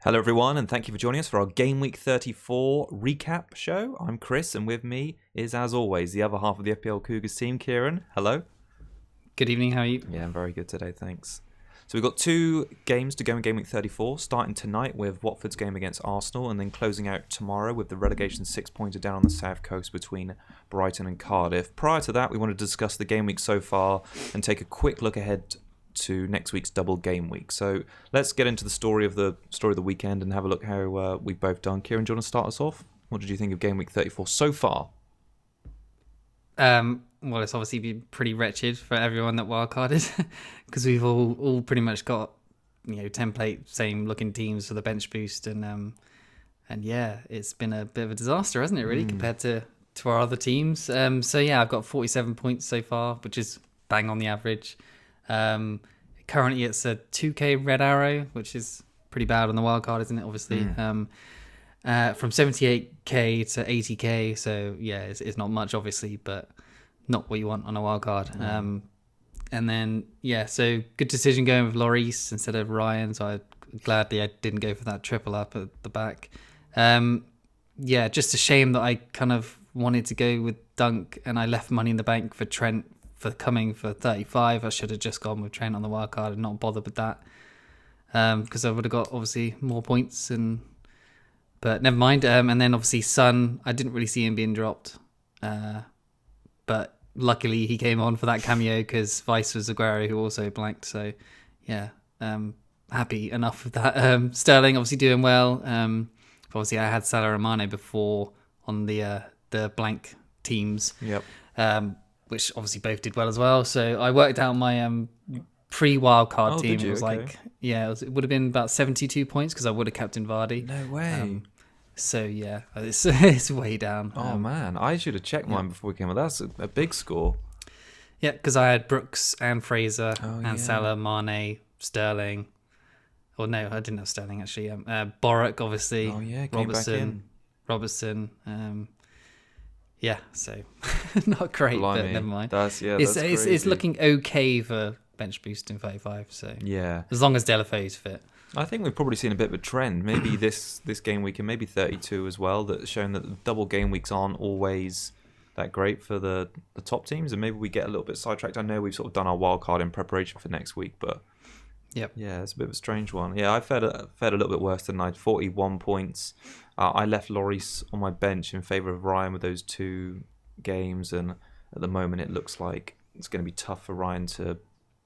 Hello everyone, and thank you for joining us for our Game Week 34 recap show. I'm Chris, and with me is, as always, the other half of the FPL Cougars team, Kieran. Hello. Good evening, how are you? Yeah, I'm very good today, thanks. So we've got two games to go in Game Week 34, starting tonight with Watford's game against Arsenal, and then closing out tomorrow with the relegation six-pointer down on the south coast between Brighton and Cardiff. Prior to that, we want to discuss the game week so far and take a quick look ahead to next week's double game week. So let's get into the story of the weekend and have a look how we've both done. Kieran, do you want to start us off? What did you think of game week 34 so far? Well, it's obviously been pretty wretched for everyone that wildcarded because we've all pretty much got template same looking teams for the bench boost and yeah, it's been a bit of a disaster, hasn't it? Really, compared to our other teams. So yeah, I've got 47 points so far, which is bang on the average. Currently it's a 2k red arrow, which is pretty bad on the wildcard, isn't it? Obviously, from 78k to 80k. So yeah, it's not much, obviously, but not what you want on a wildcard. And then yeah, so good decision going with Lloris instead of Ryan. So I didn't go for that triple up at the back. Yeah, just a shame that I kind of wanted to go with Dunk and I left money in the bank for Trent for coming for 35. I should have just gone with Trent on the wildcard and not bothered with that, because I would have got obviously more points. But never mind. And then obviously Son, I didn't really see him being dropped, but luckily he came on for that cameo because Vice was Aguero who also blanked. So yeah, happy enough with that. Sterling obviously doing well. Obviously I had Salah and Mane before on the blank teams. Yep. Which obviously both did well as well. So I worked out my pre-wildcard team. It was it would have been about 72 points because I would have captained Vardy. No way. So yeah, it's way down. Oh man, I should have checked mine before we came on. That's a big score. Yeah, because I had Brooks and Fraser and Salah, Mane, Sterling. Or no, I didn't have Sterling actually. Boric, obviously. Oh yeah, came back in. Robertson. Yeah, so not great, Blimey. but never mind. It's looking okay for bench boost in 35. So yeah, as long as Delafoe's fit. I think we've probably seen a bit of a trend. Maybe this game week and maybe 32 as well. That's shown that the double game weeks aren't always that great for the top teams, and maybe we get a little bit sidetracked. I know we've sort of done our wild card in preparation for next week, but yep. Yeah, it's a bit of a strange one. Yeah, I fared a little bit worse than I had. 41 points. I left Lloris on my bench in favour of Ryan with those two games, and at the moment it looks like it's going to be tough for Ryan to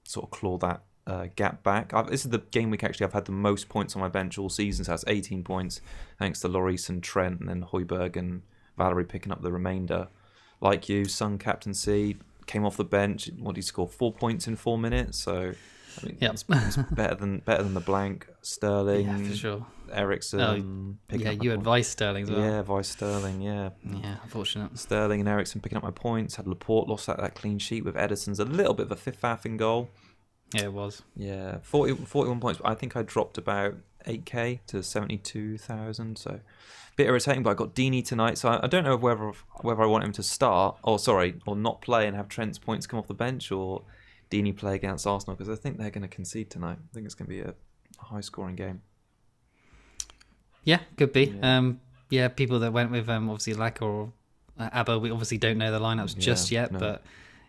sort of claw that gap back. This is the game week actually I've had the most points on my bench all season, so that's 18 points thanks to Lloris and Trent, and then Højbjerg and Valerie picking up the remainder. Like you, Son captaincy, came off the bench. What did he score? 4 points in 4 minutes, so... I mean, it's better than the blank. Sterling, yeah, for sure. Eriksen. You had Vice Sterling as well. Yeah, Vice Sterling. Yeah, unfortunate. Sterling and Eriksen picking up my points. Had Laporte lost that clean sheet with Ederson's a little bit of a fifth-half in goal. Yeah, it was. Yeah, 41 points. I think I dropped about 8k to 72,000. So a bit irritating. But I got Deeney tonight, so I don't know whether I want him to start or not play and have Trent's points come off the bench, or Deeney play against Arsenal, because I think they're going to concede tonight. I think it's going to be a high-scoring game. Yeah, could be. Yeah, people that went with obviously Laka or Abba, we obviously don't know the lineups just yet, but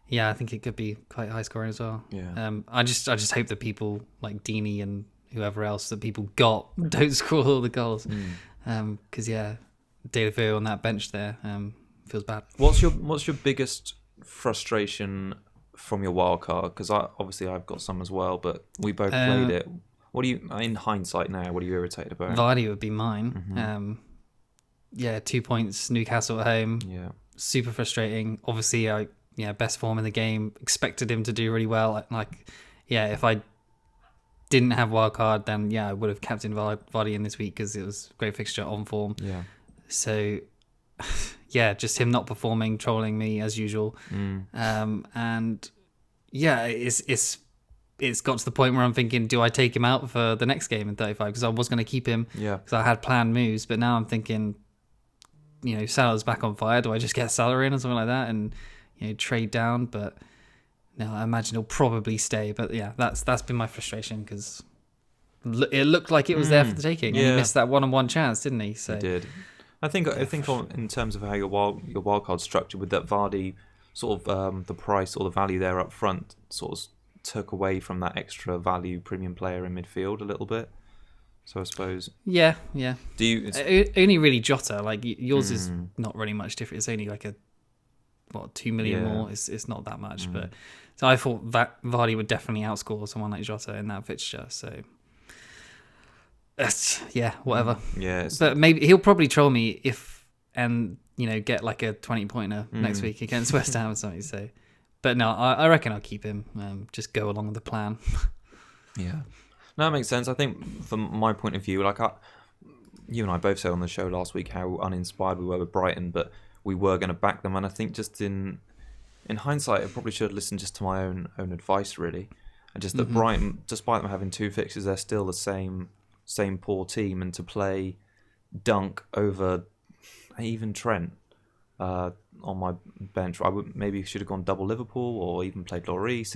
yeah, I think it could be quite high-scoring as well. Yeah. I just hope that people like Deeney and whoever else that people got don't score all the goals, because Delafoe on that bench there feels bad. What's your biggest frustration from your wild card? Because I've got some as well, but we both played it. What do you, in hindsight now, what are you irritated about? Vardy would be mine. 2 points, Newcastle at home. Yeah, super frustrating. Obviously, best form in the game. Expected him to do really well. If I didn't have wild card, then I would have captained Vardy in this week because it was great fixture on form. Yeah. So just him not performing, trolling me as usual. It's got to the point where I'm thinking, do I take him out for the next game in 35? Because I was going to keep him because I had planned moves, but now I'm thinking, Salah's back on fire. Do I just get Salah in or something like that and trade down? But no, I imagine he'll probably stay. But yeah, that's been my frustration because it looked like it was there for the taking, and he yeah. missed that one-on-one chance, didn't he? So He did. I think in terms of how your wildcard structured with that Vardy sort of the price or the value there up front sort of took away from that extra value premium player in midfield a little bit. So I suppose. Yeah. Do you? Only really Jota. Like yours is not really much different. It's only like 2 million more. It's not that much, but so I thought that Vardy would definitely outscore someone like Jota in that fixture. So whatever. Yeah, but maybe he'll probably troll me get like a 20-pointer next week against West Ham or something. So, but no, I reckon I'll keep him. Just go along with the plan. Yeah. No, that makes sense. I think from my point of view, like you and I both said on the show last week how uninspired we were with Brighton, but we were going to back them. And I think just in hindsight, I probably should have listened just to my own advice, really. And just that Brighton, despite them having 2 fixtures, they're still the same poor team. And to play Dunk over even Trent on my bench, I would maybe should have gone double Liverpool or even played Lloris.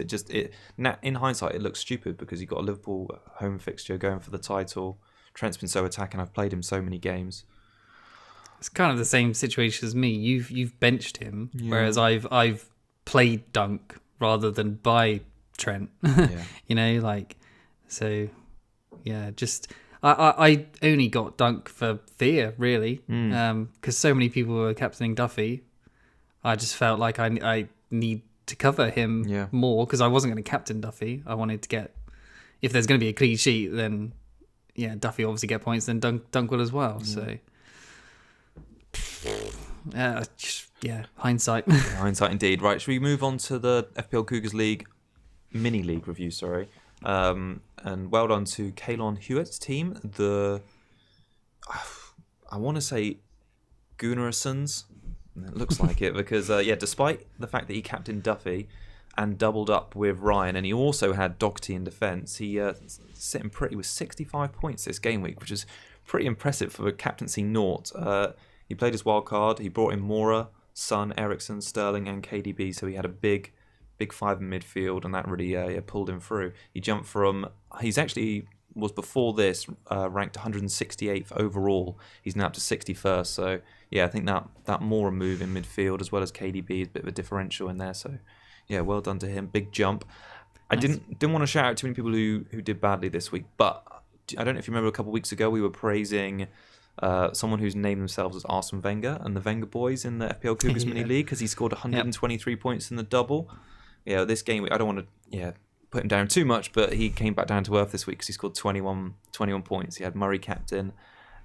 In hindsight, it looks stupid because you've got a Liverpool home fixture going for the title. Trent's been so attacking. I've played him so many games. It's kind of the same situation as me. You've benched him, whereas I've played Dunk rather than buy Trent. Just I only got Dunk for fear, really, because so many people were captaining Duffy. I just felt like I need to cover him more because I wasn't going to captain Duffy. I wanted to get, if there's going to be a clean sheet, then Duffy obviously get points, then Dunk will as well. So hindsight. Hindsight indeed. Right, should we move on to the FPL Cougars League mini league review? Sorry. And well done to Kalon Hewitt's team. I want to say Gunnarsons. It looks like it because despite the fact that he captained Duffy and doubled up with Ryan, and he also had Doherty in defence, he sitting pretty with 65 points this game week, which is pretty impressive for a captaincy naught. He played his wild card. He brought in Mora, Son, Ericsson, Sterling, and KDB, so he had a big 5 in midfield, and that really pulled him through. He jumped from... was before this ranked 168th overall. He's now up to 61st. So I think that Mora move in midfield as well as KDB is a bit of a differential in there. So well done to him. Big jump. Nice. I didn't want to shout out too many people who did badly this week, but I don't know if you remember a couple of weeks ago we were praising someone who's named themselves as Arsene Wenger and the Wenger boys in the FPL Cougars Mini League because he scored 123 points in the double. This game I don't want to put him down too much, but he came back down to earth this week because he scored 21 points. He had Murray captain,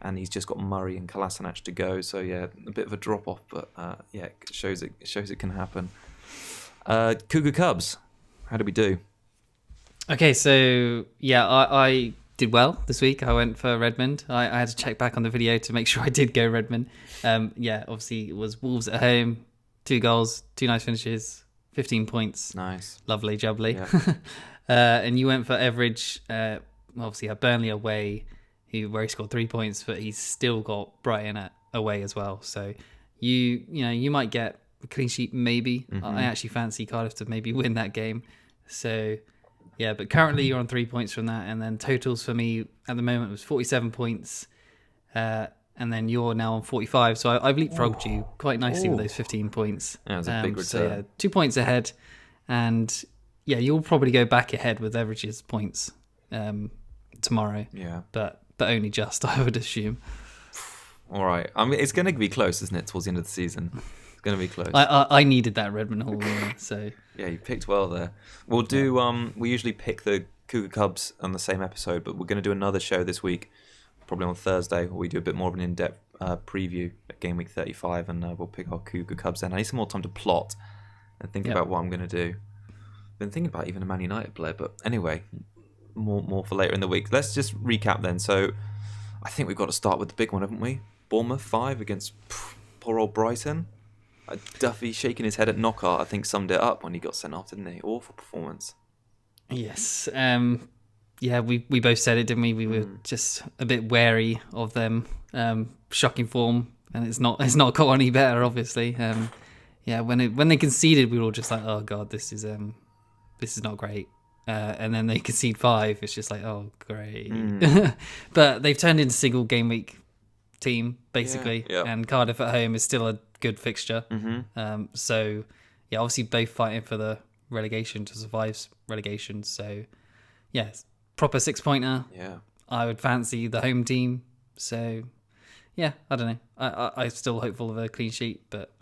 and he's just got Murray and Kolasinac to go. So a bit of a drop off, but it shows it can happen. Cougar Cubs, how did we do? Okay, so I did well this week. I went for Redmond. I had to check back on the video to make sure I did go Redmond. Obviously it was Wolves at home, 2 goals, 2 nice finishes. 15 points. Nice. Lovely jubbly. Yeah. And you went for Everidge. Obviously, had Burnley away, where he scored 3 points, but he's still got Brighton away as well. So you might get a clean sheet, maybe. Mm-hmm. I actually fancy Cardiff to maybe win that game. So, but currently you're on 3 points from that. And then totals for me at the moment was 47 points. And then you're now on 45. So I've leapfrogged you quite nicely with those 15 points. Yeah, that's a big return. So 2 points ahead. And you'll probably go back ahead with Everidge's points tomorrow. Yeah. But only just, I would assume. All right. I mean, it's going to be close, isn't it, towards the end of the season? It's going to be close. I needed that Redmond haul, so... Yeah, you picked well there. We'll do... we usually pick the Cougar Cubs on the same episode, but we're going to do another show this week. Probably on Thursday, where we do a bit more of an in-depth preview at Game Week 35, and we'll pick our Cougar Cubs then. I need some more time to plot and think about what I'm going to do. Been thinking about even a Man United player, but anyway, more for later in the week. Let's just recap then. So, I think we've got to start with the big one, haven't we? Bournemouth 5 against poor old Brighton. Duffy shaking his head at knockout, I think summed it up when he got sent off, didn't he? Awful performance. Yes. We both said it, didn't we? We were just a bit wary of them. Shocking form, and it's not got any better, obviously. When they conceded, we were all just like, oh god, this is not great. and then they concede 5. It's just like, oh, great. But they've turned into single game week team, basically. Yeah. And Cardiff at home is still a good fixture. So, yeah, obviously both fighting for the relegation to survive relegation. So, yeah, proper 6-pointer. Yeah. I would fancy the home team. So, yeah, I don't know. I'm still hopeful of a clean sheet, but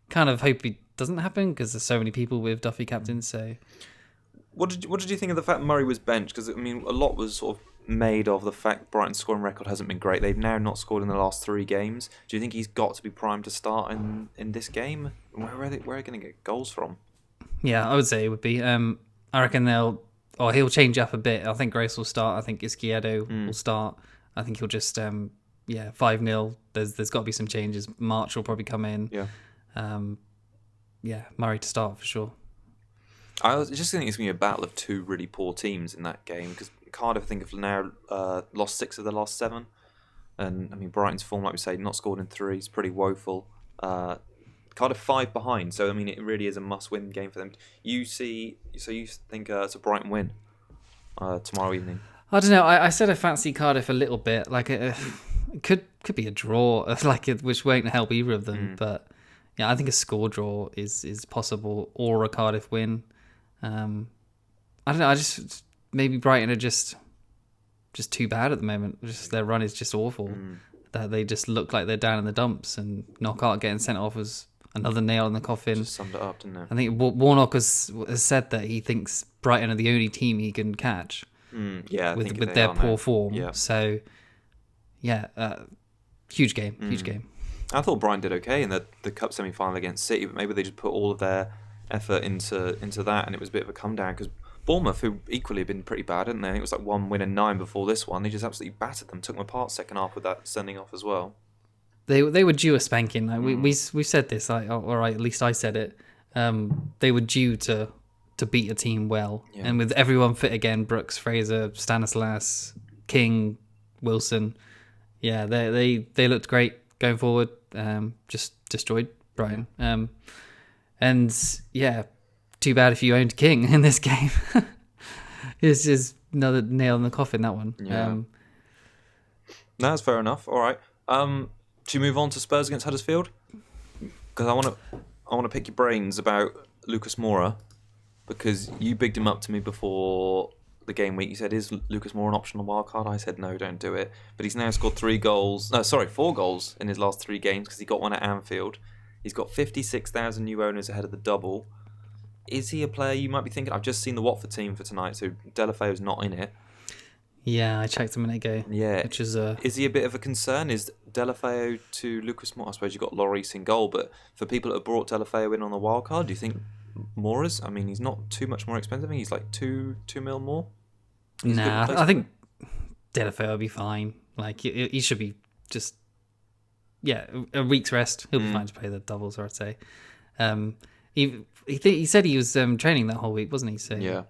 kind of hope it doesn't happen because there's so many people with Duffy captains. So, what did you think of the fact Murray was benched? Because I mean, a lot was sort of made of the fact Brighton's scoring record hasn't been great. They've now not scored in the last 3 games. Do you think he's got to be primed to start in this game? Where are they going to get goals from? Yeah, I would say it would be. I reckon he'll change up a bit. I think Grace will start. I think Izquierdo will start. I think he'll just 5-0. There's got to be some changes. March will probably come in. Yeah. Murray to start for sure. I was just think it's going to be a battle of 2 really poor teams in that game because Cardiff, I think, have now lost 6 of the last 7. And, I mean, Brighton's form, like we say, not scored in 3 is pretty woeful. Cardiff 5 behind, so, I mean, it really is a must-win game for them. You think it's a Brighton win tomorrow evening? I don't know. I said I fancy Cardiff a little bit. Like, it could be a draw, which won't help either of them. But, yeah, I think a score draw is possible or a Cardiff win. I don't know. Maybe Brighton are just too bad at the moment. Just their run is just awful. That they just look like they're down in the dumps, and Knockout getting sent off was another nail in the coffin. Just summed it up, didn't it? I think Warnock has said that he thinks Brighton are the only team he can catch. Yeah, with their poor form. Yeah. So, yeah, huge game. I thought Brighton did okay in the cup semi-final against City, but maybe they just put all of their effort into that, and it was a bit of a come down because Bournemouth, who equally have been pretty bad, didn't they? I think it was like 1 win and 9 before this one. They just absolutely battered them, took them apart second half with that sending off as well. They were due a spanking. Like we said this, or at least I said it. They were due to beat a team well, and with everyone fit again, Brooks, Fraser, Stanislas, King, Wilson. Yeah, they looked great going forward. Just destroyed Brighton. And yeah, too bad if you owned King in this game. It's just another nail in the coffin, that one. Yeah. That's fair enough. All right. Should we move on to Spurs against Huddersfield? Because I want to pick your brains about Lucas Moura, because you bigged him up to me before the game week. You said, is Lucas Moura an optional wildcard? I said, no, don't do it. But he's now scored 4 goals in his last 3 games because he got one at Anfield. He's got 56,000 new owners ahead of the double. Is he a player you might be thinking? I've just seen the Watford team for tonight, so Delafeo's not in it. Yeah, I checked a minute ago. Yeah. Which is Is he a bit of a concern? Is Delafeo to Lucas Moura? I suppose you've got Lloris in goal, but for people that have brought Delafeo in on the wild card, do you think Moura's? I mean, he's not too much more expensive. I think he's like 2 mil more. I think Delafeo will be fine. Like he should be just a week's rest. He'll be fine to play the doubles, I'd say. He said he was training that whole week, wasn't he? So yeah,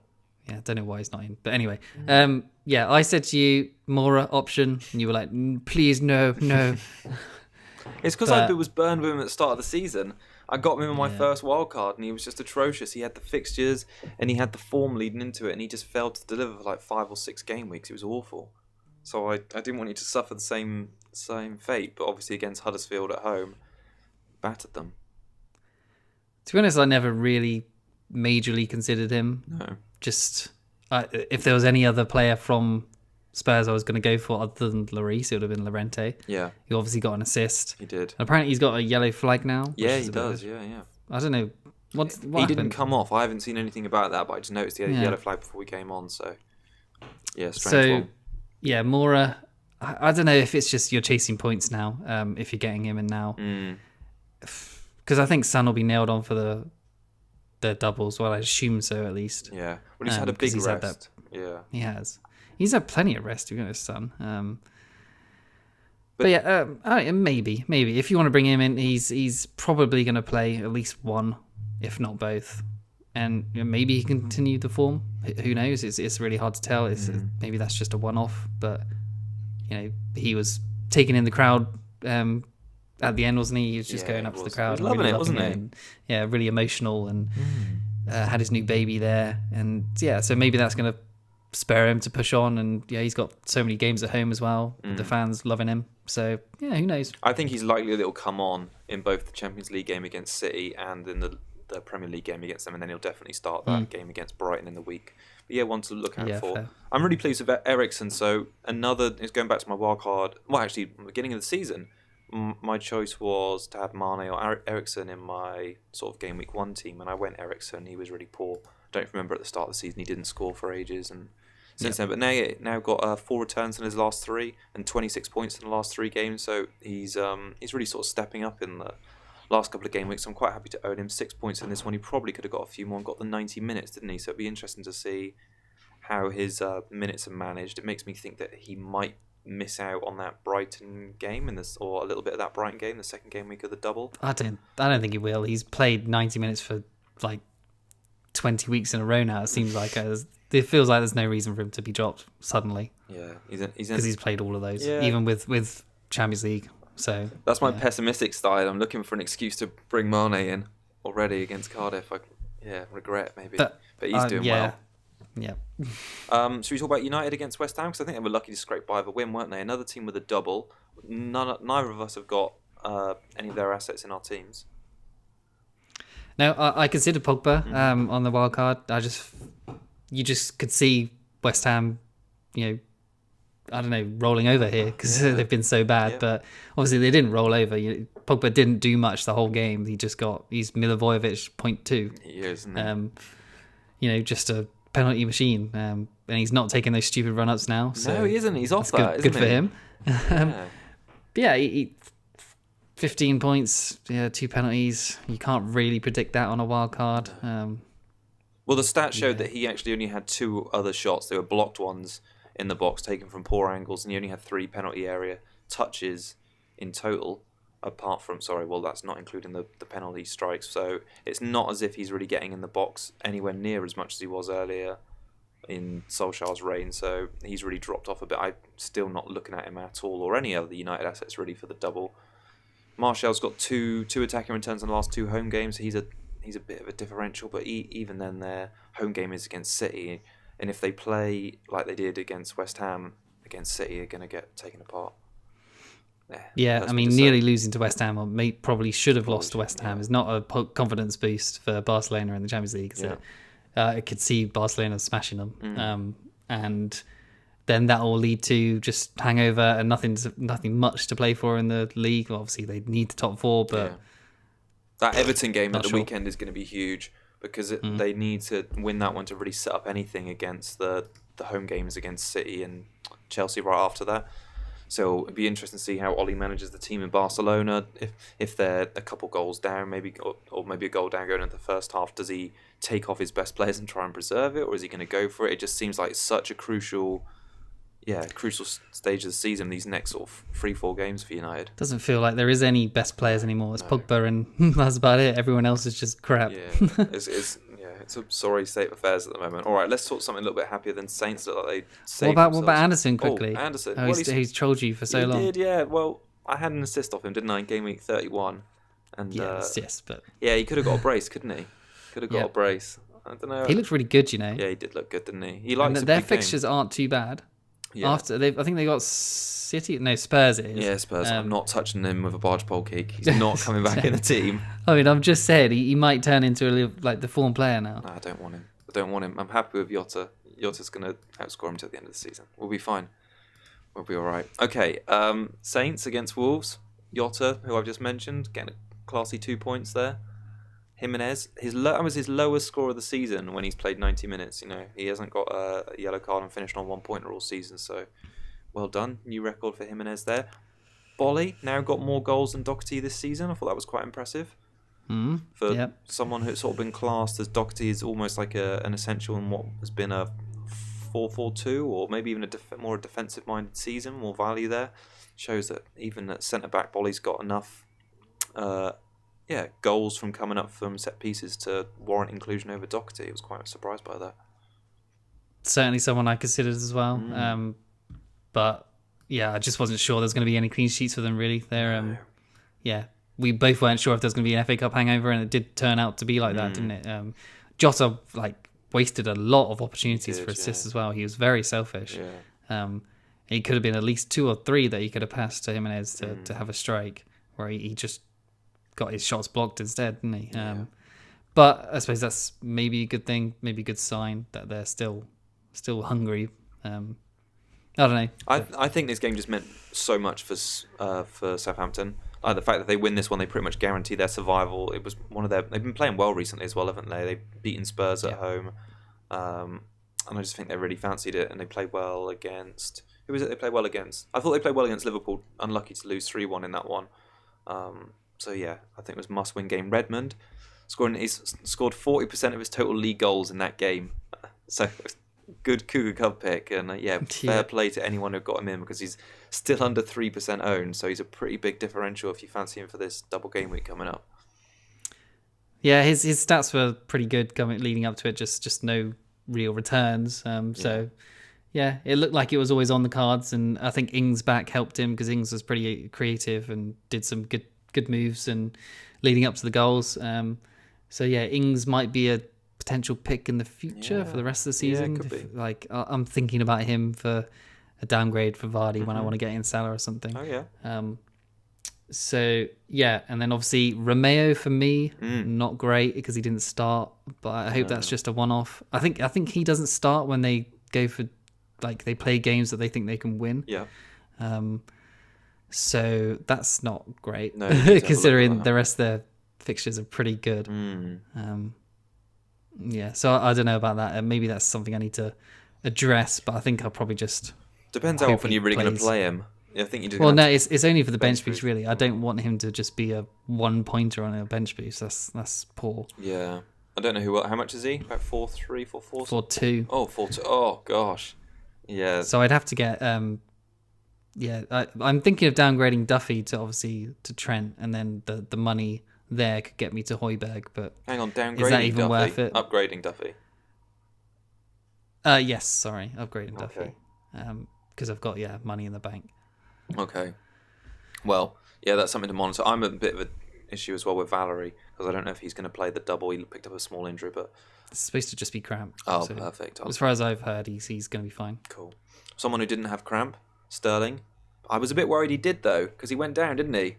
I don't know why he's not in. But anyway, I said to you, Moura option, and you were like, please, no. It's because I was burned with him at the start of the season. I got him in my first wild card, and he was just atrocious. He had the fixtures, and he had the form leading into it, and he just failed to deliver for like 5 or 6 game weeks. It was awful. So I didn't want you to suffer the same fate, but obviously against Huddersfield at home, battered them. To be honest, I never really majorly considered him. No. Just if there was any other player from Spurs I was going to go for other than Lloris, it would have been Llorente. Yeah. He obviously got an assist. He did. And apparently he's got a yellow flag now. Yeah, he does. Yeah. I don't know. What he happened? didn't come off. I haven't seen anything about that, but I just noticed he had a yellow flag before we came on. So, yeah, strange one. Yeah, Moura, I don't know if it's just you're chasing points now, if you're getting him in now. Because I think Son will be nailed on for the doubles. Well, I assume so, at least. Yeah. Well, he's had a big rest. Yeah. He has. He's had plenty of rest, to be honest, Son. But yeah, maybe. If you want to bring him in, he's probably going to play at least one, if not both. And maybe he can continue the form. Who knows? It's really hard to tell. Maybe that's just a one-off. But, he was taking in the crowd at the end, wasn't he? He was just going up to the crowd. He was loving it, wasn't he? And, really emotional. And had his new baby there, and yeah, so maybe that's going to spur him to push on. And yeah, he's got so many games at home as well. The fans loving him. So yeah, who knows? I think he's likely that he'll come on in both the Champions League game against City and in the Premier League game against them, and then he'll definitely start that game against Brighton in the week. But yeah, one to look out for. Fair. I'm really pleased with Eriksen. So another is going back to my wild card. Well, actually, beginning of the season, my choice was to have Mane or Eriksen in my sort of game week 1 team, and I went Eriksen. He was really poor. I don't remember at the start of the season he didn't score for ages, and since then. But now got 4 returns in his last 3 and 26 points in the last 3 games. So he's really sort of stepping up in the last couple of game weeks. I'm quite happy to own him. 6 points in this one. He probably could have got a few more and got the 90 minutes, didn't he? So it'd be interesting to see how his minutes are managed. It makes me think that he might miss out on that Brighton game or a little bit of that Brighton game, the second game week of the double. I don't think he will. He's played 90 minutes for like 20 weeks in a row now. It seems like it feels like there's no reason for him to be dropped suddenly. Yeah, because he's played all of those, yeah. even with Champions League. So that's my pessimistic side. I'm looking for an excuse to bring Mane in already against Cardiff. Regret maybe, but he's doing well. Yeah. Should we talk about United against West Ham? Because I think they were lucky to scrape by the win, weren't they? Another team with a double. Neither of us have got any of their assets in our teams. No, I considered Pogba on the wild card. You just could see West Ham, I don't know, rolling over here because they've been so bad. Yeah. But obviously they didn't roll over. Pogba didn't do much the whole game. He's Milivojevic 0.2. He is, isn't he? Just a penalty machine. And he's not taking those stupid run-ups now. So no, he isn't. He's off that, good for him. He 15 points, 2 penalties. You can't really predict that on a wild card. Well, the stats showed that he actually only had 2 other shots. They were blocked ones in the box, taken from poor angles, and he only had 3 penalty area touches in total. Apart from, that's not including the penalty strikes. So it's not as if he's really getting in the box anywhere near as much as he was earlier in Solskjaer's reign. So he's really dropped off a bit. I'm still not looking at him at all, or any other United assets really for the double. Martial's got two attacking returns in the last 2 home games. He's a bit of a differential, but even then their home game is against City. And if they play like they did against West Ham, against City, they're going to get taken apart. Nearly losing to West Ham, or probably should have lost to West Ham, is not a confidence boost for Barcelona in the Champions League. I could see Barcelona smashing them. And then that will lead to just hangover and nothing much to play for in the league. Well, obviously, they need the top 4, but... That Everton game at the weekend is going to be huge because they need to win that one to really set up anything against the home games against City and Chelsea right after that. So it'd be interesting to see how Ollie manages the team in Barcelona. If they're a couple goals down, maybe a goal down going into the first half, does he take off his best players and try and preserve it, or is he going to go for it? It just seems like such a crucial stage of the season, these next sort of 3-4 games for United. Doesn't feel like there is any best players anymore. It's Pogba and that's about it. Everyone else is just crap. Yeah, it's a sorry state of affairs at the moment. All right, let's talk something a little bit happier than Saints. Look like they saved what about Anderson quickly? Anderson. He's trolled you for so long. He did, yeah. Well, I had an assist off him, didn't I, in game week 31? And assist, but... Yeah, he could have got a brace, couldn't he? Could have got a brace. I don't know. He looked really good, Yeah, he did look good, didn't he? He likes their fixtures aren't too bad. Yeah. I think they got Spurs. It is. Yeah, Spurs. I'm not touching him with a barge pole kick. He's not coming back in the team. I'm just saying he might turn into the form player now. No, I don't want him. I'm happy with Jota. Jota's going to outscore him till the end of the season. We'll be fine. We'll be all right. Okay, Saints against Wolves. Jota, who I've just mentioned, getting a classy 2 points there. Jimenez, that was his lowest score of the season when he's played 90 minutes. He hasn't got a yellow card and finished on 1-pointer all season, so well done. New record for Jimenez there. Bolly now got more goals than Doherty this season. I thought that was quite impressive. For someone who's sort of been classed as Doherty is almost like an essential in what has been a 4-4-2 or maybe even more defensive-minded season, more value there. Shows that even at centre-back, Bolly's got enough... goals from coming up from set pieces to warrant inclusion over Doherty. I was quite surprised by that. Certainly someone I considered as well. But I just wasn't sure there's going to be any clean sheets for them really. They're we both weren't sure if there's going to be an FA Cup hangover, and it did turn out to be like that, didn't it? Jota wasted a lot of opportunities for assists yeah. as well. He was very selfish. Yeah. He could have been at least 2 or 3 that he could have passed to Jimenez to have a strike, where he just got his shots blocked instead, didn't he? But I suppose that's maybe a good thing, maybe a good sign that they're still hungry. I don't know. I think this game just meant so much for Southampton. Like the fact that they win this one, they pretty much guarantee their survival. It was one of they've been playing well recently as well, haven't they? They've beaten Spurs at home, and I just think they really fancied it, and they played well against. Who was it they played well against? I thought they played well against Liverpool. Unlucky to lose 3-1 in that one. So yeah, I think it was a must-win game. Redmond scored 40% of his total league goals in that game. So good Cougar Cub pick, and fair play to anyone who got him in, because he's still under 3% owned, so he's a pretty big differential if you fancy him for this double game week coming up. Yeah, his stats were pretty good leading up to it, just no real returns. So yeah, it looked like it was always on the cards, and I think Ings back helped him, because Ings was pretty creative and did some good moves and leading up to the goals. So yeah, Ings might be a potential pick in the future for the rest of the season. Yeah, could be. I'm thinking about him for a downgrade for Vardy when I want to get in Salah or something. Oh yeah. So yeah, and then obviously Romeo for me, not great because he didn't start, but I hope that's just a one-off. I think he doesn't start when they go for they play games that they think they can win. Yeah. So that's not great, No, considering the rest of their fixtures are pretty good. Yeah, so I don't know about that. Maybe that's something I need to address, but I think I'll probably just depends how often you're really going to play him. Yeah, I think you do. Well, no, it's only for the bench boost, really. I don't want him to just be a 1-pointer on a bench boost. That's poor. Yeah, I don't know how much is he? About 4-3, 4-4? 4-2. Oh, 4-2. Oh gosh. Yeah. So I'd have to get I'm thinking of downgrading Duffy to Trent, and then the money there could get me to Højbjerg, but hang on, downgrading is that even Duffy? worth it? Upgrading Duffy. Yes, sorry, upgrading Duffy. Okay. Because I've got money in the bank. Okay. Well, yeah, that's something to monitor. I'm a bit of an issue as well with Valerie, because I don't know if he's going to play the double. He picked up a small injury, but it's supposed to just be cramp. Oh, so perfect. As far as I've heard, he's going to be fine. Cool. Someone who didn't have cramp, Sterling. I was a bit worried he did though, because he went down, didn't he?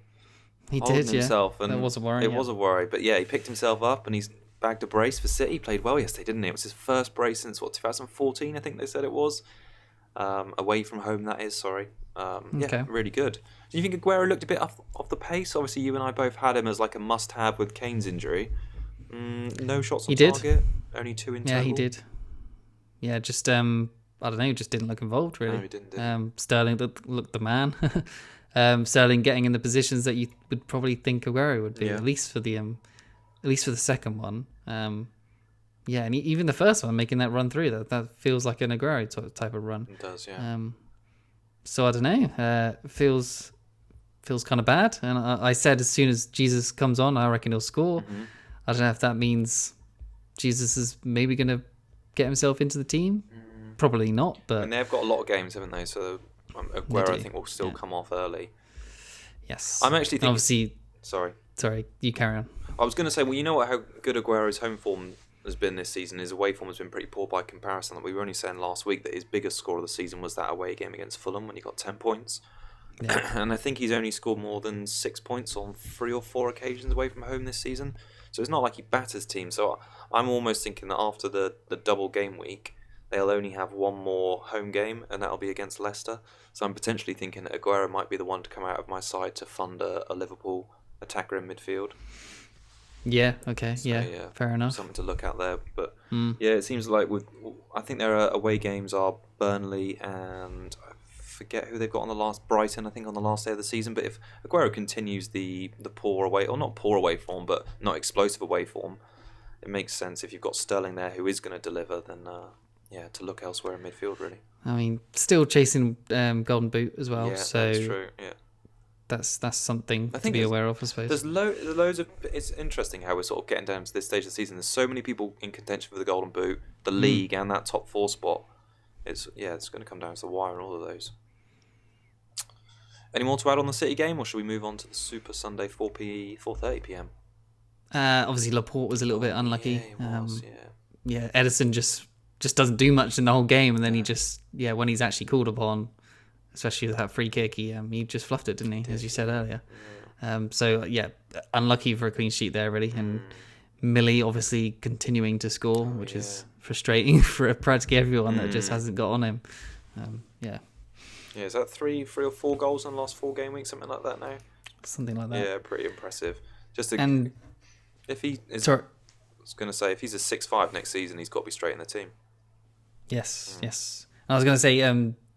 He did, himself, and that was a worry. It was a worry, but yeah, he picked himself up and he's bagged a brace for City. He played well yesterday, didn't he? It was his first brace since 2014, I think they said it was. Away from home, that is. Sorry. Yeah, really good. Do you think Aguero looked a bit off the pace? Obviously, you and I both had him as like a must-have with Kane's injury. No shots on target. Only 2 in total. Yeah, he did. Yeah, just I don't know, just didn't look involved really. No, he didn't. Sterling looked the man. Sterling getting in the positions that you would probably think Aguero would be, at least for the second one. Yeah, and even the first one, making that run through, that feels like an Aguero type of run. It does, yeah. So I don't know. Feels kind of bad. And I said as soon as Jesus comes on, I reckon he'll score. Mm-hmm. I don't know if that means Jesus is maybe going to get himself into the team. Probably not, but and they've got a lot of games, haven't they? So Aguero, I think, will still come off early. Yes, I'm actually thinking. Obviously, sorry, you carry on. I was going to say, well, you know what? How good Aguero's home form has been this season. His away form has been pretty poor by comparison. We were only saying last week that his biggest score of the season was that away game against Fulham when he got 10 points. Yeah. And I think he's only scored more than 6 points on 3 or 4 occasions away from home this season. So it's not like he batters teams. So I'm almost thinking that after the double game week, they'll only have one more home game, and that'll be against Leicester. So I'm potentially thinking that Aguero might be the one to come out of my side to fund a Liverpool attacker in midfield. Yeah, okay, so, fair enough. Something to look at there. But yeah, it seems like I think their away games are Burnley and I forget who they've got on the last, Brighton, I think, on the last day of the season. But if Aguero continues the poor away, or not poor away form, but not explosive away form, it makes sense if you've got Sterling there who is going to deliver, then to look elsewhere in midfield, really. I mean, still chasing Golden Boot as well. Yeah, so that's true. Yeah, that's something to be aware of, I suppose. There's loads of. It's interesting how we're sort of getting down to this stage of the season. There's so many people in contention for the Golden Boot, the league, and that top 4 spot. It's going to come down to the wire and all of those. Any more to add on the City game, or should we move on to the Super Sunday 4:30 p.m? Obviously, Laporte was a little bit unlucky. Yeah, he was, Edison just doesn't do much in the whole game, and then he just when he's actually called upon, especially with that free kick, he just fluffed it, didn't he? As you said earlier. So unlucky for a clean sheet there, really. And Millie obviously continuing to score, which is frustrating for practically everyone that just hasn't got on him. Yeah, is that three or four goals in the last 4 game weeks, something like that now? Something like that. Yeah, pretty impressive. If he is, sorry. I was going to say, if he's a 6'5" next season, he's got to be straight in the team. Yes. I was going to say,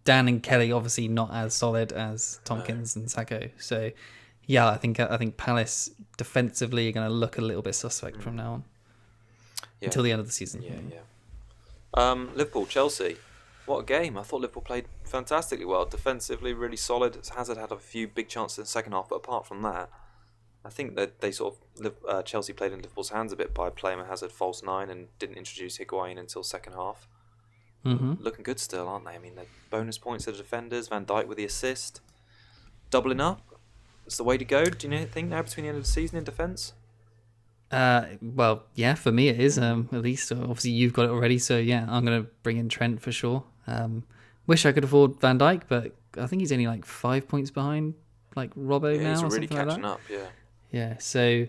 Dan and Kelly obviously not as solid as Tompkins and Sacco. So, yeah, I think Palace defensively are going to look a little bit suspect from now on until the end of the season. Yeah. Liverpool, Chelsea. What a game. I thought Liverpool played fantastically well. Defensively, really solid. Hazard had a few big chances in the second half, but apart from that, I think that they Chelsea played in Liverpool's hands a bit by playing with Hazard false 9 and didn't introduce Higuain until second half. Looking good still, aren't they? I mean, the bonus points to the defenders, Van Dijk with the assist. Doubling up. It's the way to go, do you think, now between the end of the season in defence? Well, yeah, for me it is, at least. Obviously, you've got it already, so yeah, I'm going to bring in Trent for sure. Wish I could afford Van Dijk, but I think he's only like 5 points behind Robbo now. He's or really something like catching that. up, Yeah, so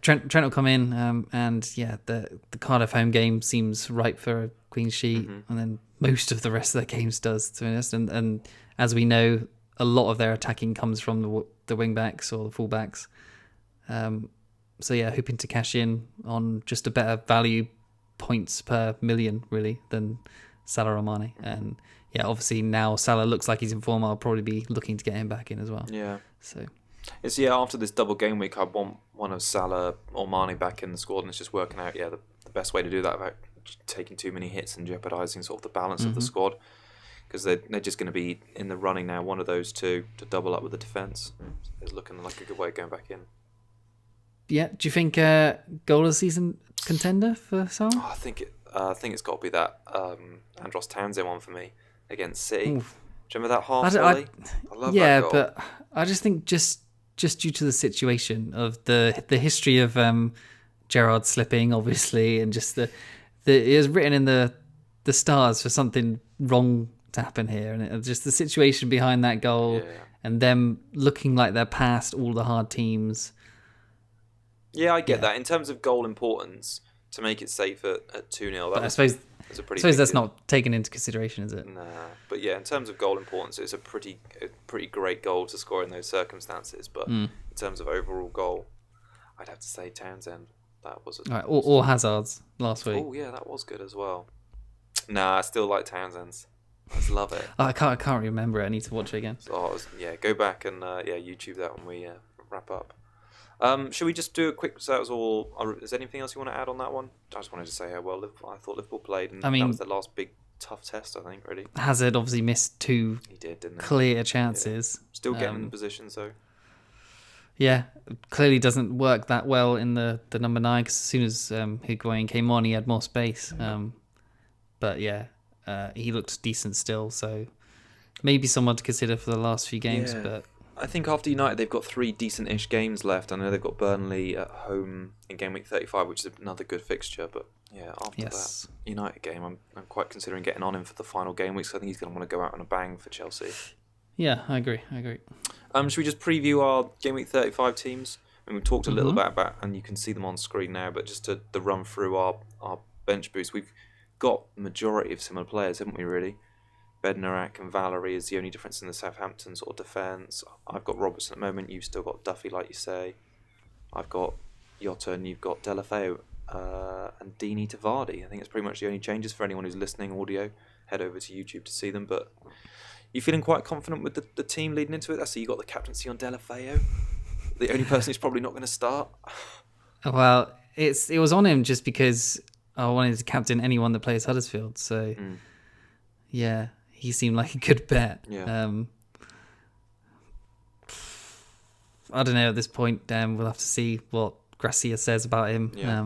Trent will come in, and the Cardiff home game seems ripe for a clean sheet, and then most of the rest of the games does, to be honest. And as we know, a lot of their attacking comes from the wing backs or the full backs. So hoping to cash in on just a better value points per million really than Salah or Mane. And obviously now Salah looks like he's in form. I'll probably be looking to get him back in as well. Yeah. So it's after this double game week, I want one of Salah or Mane back in the squad, and it's just working out the best way to do that without taking too many hits and jeopardising sort of the balance of the squad, because they're just going to be in the running now, one of those two, to double up with the defence. It's looking like a good way of going back in. Yeah, do you think goal of the season contender for Salah? I think it's got to be that Andros Townsend one for me against City. Do you remember that half volley? I love that goal. But I just think just due to the situation of the history of Gerrard slipping, obviously, and just it was written in the stars for something wrong to happen here, and just the situation behind that goal and them looking like they're past all the hard teams. Yeah, I get that. In terms of goal importance, to make it safe at 2-0, I suppose that's not taken into consideration, is it? Nah, but in terms of goal importance, it's a pretty great goal to score in those circumstances. But in terms of overall goal, I'd have to say Townsend. That was or Hazard's last week. Oh yeah, that was good as well. Nah, I still like Townsend's. I just love it. I can't remember it. I need to watch it again. So, go back and YouTube that when we wrap up. Should we just do a quick? So that was all. Is there anything else you want to add on that one? I just wanted to say how well I thought Liverpool played, and that was the last big tough test, I think. Really, Hazard obviously missed 2 clear chances. Yeah. Still getting in the position, so. Yeah, clearly doesn't work that well in the number 9, because as soon as Higuain came on, he had more space. But he looked decent still, so maybe someone to consider for the last few games. Yeah. But I think after United, they've got 3 decent-ish games left. I know they've got Burnley at home in game week 35, which is another good fixture. But after that United game, I'm quite considering getting on him for the final game week, so I think he's going to want to go out on a bang for Chelsea. Yeah, I agree. Should we just preview our game week 35 teams? I mean, we talked a little bit about, and you can see them on screen now, but just to run through our bench boost, we've got the majority of similar players, haven't we, really? Bednarak and Valerie is the only difference in the Southampton sort of defence. I've got Robertson at the moment. You've still got Duffy, like you say. I've got Jota, and you've got Delafeu and Dini to Vardy. I think it's pretty much the only changes for anyone who's listening audio. Head over to YouTube to see them. But you feeling quite confident with the team leading into it? I see you got the captaincy on Delafeu. The only person who's probably not going to start. Well, it was on him just because I wanted to captain anyone that plays Huddersfield. So, he seemed like a good bet. Yeah. I don't know at this point. We'll have to see what Gracia says about him. Yeah.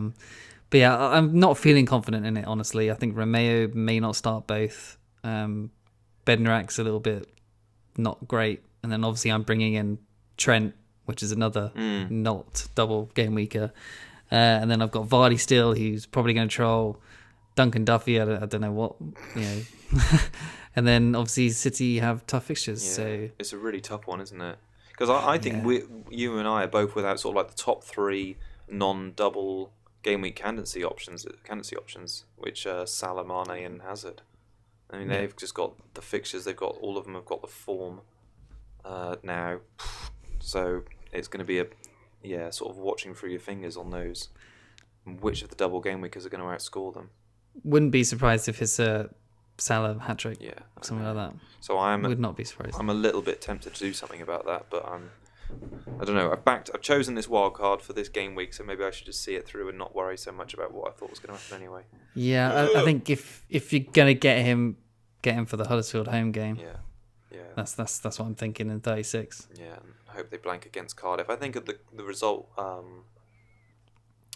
But I'm not feeling confident in it, honestly. I think Romeo may not start both. Bednarak's a little bit not great. And then obviously I'm bringing in Trent, which is another not double game weeker. And then I've got Vardy still, who's probably going to troll. Duncan Duffy, I don't know what, And then obviously City have tough fixtures. Yeah, so it's a really tough one, isn't it? Because I think you and I are both without sort of like the top 3 non-double game week candidacy options, which are Salah, Mane, and Hazard. I mean, they've just got the fixtures. All of them have got the form now. So it's going to be sort of watching through your fingers on those. Which of the double game weekers are going to outscore them? Wouldn't be surprised if it's a Salah hat-trick. Yeah, something like that. So would not be surprised. I'm a little bit tempted to do something about that, but I don't know. I've chosen this wild card for this game week, so maybe I should just see it through and not worry so much about what I thought was going to happen anyway. Yeah, I think if you're gonna get him for the Huddersfield home game. Yeah. That's what I'm thinking in 36. Yeah, and I hope they blank against Cardiff. I think of the result.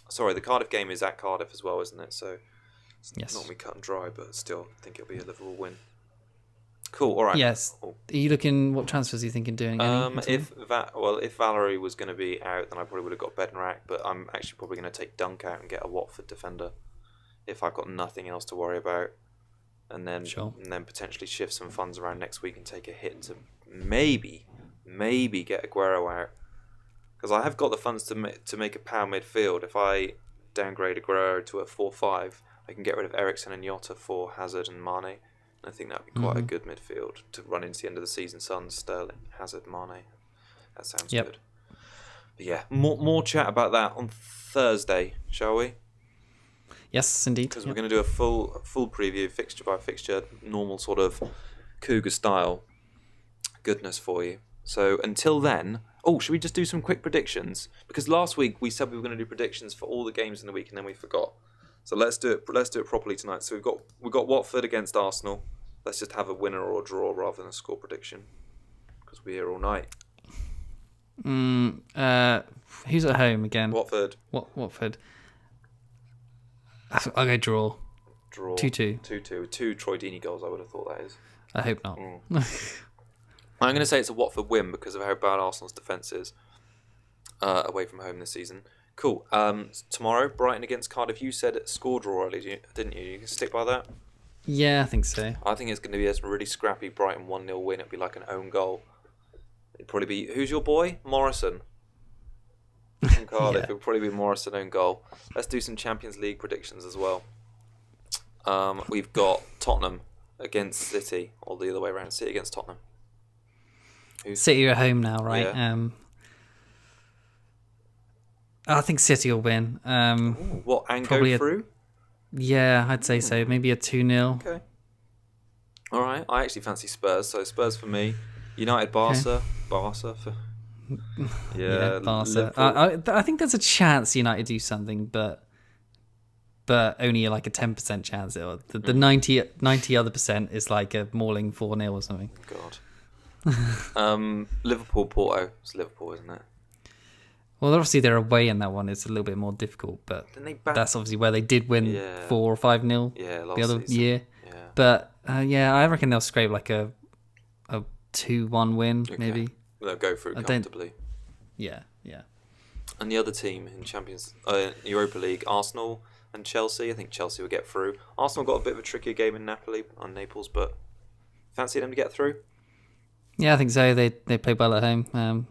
Sorry, the Cardiff game is at Cardiff as well, isn't it? So it's not me cut and dry, but still, I think it'll be a Liverpool win. Cool. All right. Yes. Are you looking? What transfers are you thinking doing? If Valerie was going to be out, then I probably would have got Bednarak, but I'm actually probably going to take Dunk out and get a Watford defender if I've got nothing else to worry about, and then potentially shift some funds around next week and take a hit to maybe get Aguero out, because I have got the funds to make a power midfield. If I downgrade Aguero to a 4-5, I can get rid of Eriksen and Jota for Hazard and Mane. I think that would be quite a good midfield to run into the end of the season. Son, Sterling, Hazard, Mane. That sounds good. But yeah, more chat about that on Thursday, shall we? Yes, indeed. Because we're going to do a full preview, fixture by fixture, normal sort of Cougar style goodness for you. So until then, should we just do some quick predictions? Because last week we said we were going to do predictions for all the games in the week, and then we forgot. So let's do it properly tonight. So we've got Watford against Arsenal. Let's just have a winner or a draw rather than a score prediction, because we're here all night. Who's at home again? Watford. Watford. I'll go draw. 2-2. 2-2. 2 Troy Deeney goals, I would have thought that is. I hope not. I'm going to say it's a Watford win because of how bad Arsenal's defence is away from home this season. Cool. Tomorrow, Brighton against Cardiff. You said score draw earlier, didn't you? You can stick by that? Yeah, I think so. I think it's going to be a really scrappy Brighton 1-0 win. It'll be like an own goal. It'd probably be... Who's your boy? Morrison. From Cardiff. It'll probably be Morrison own goal. Let's do some Champions League predictions as well. We've got Tottenham against City, or the other way around. City against Tottenham. City are at home now, right? Yeah. I think City will win. And go through? Yeah, I'd say so. Maybe a 2-0. Okay. All right. I actually fancy Spurs, so Spurs for me. United, Barca. Okay. Barca for... Yeah, Barca. I think there's a chance United do something, but only like a 10% chance. The 90 other percent is like a mauling 4-0 or something. God. Liverpool, Porto. It's Liverpool, isn't it? Well, obviously they're away in that one. It's a little bit more difficult, but that's obviously where they did win 4 or 5-0 the other year. Yeah. But I reckon they'll scrape like a 2-1 win, maybe. They'll go through comfortably. Yeah. And the other team in Europa League, Arsenal and Chelsea. I think Chelsea will get through. Arsenal got a bit of a trickier game in Naples, but fancy them to get through? Yeah, I think so. They play well at home.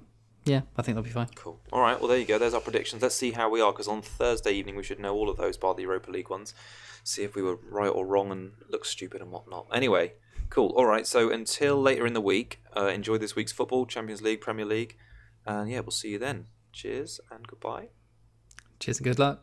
Yeah, I think they'll be fine. Cool. All right, well, there you go. There's our predictions. Let's see how we are, because on Thursday evening we should know all of those bar the Europa League ones. See if we were right or wrong and look stupid and whatnot. Anyway, cool. All right, so until later in the week, enjoy this week's football, Champions League, Premier League. And yeah, we'll see you then. Cheers and goodbye. Cheers and good luck.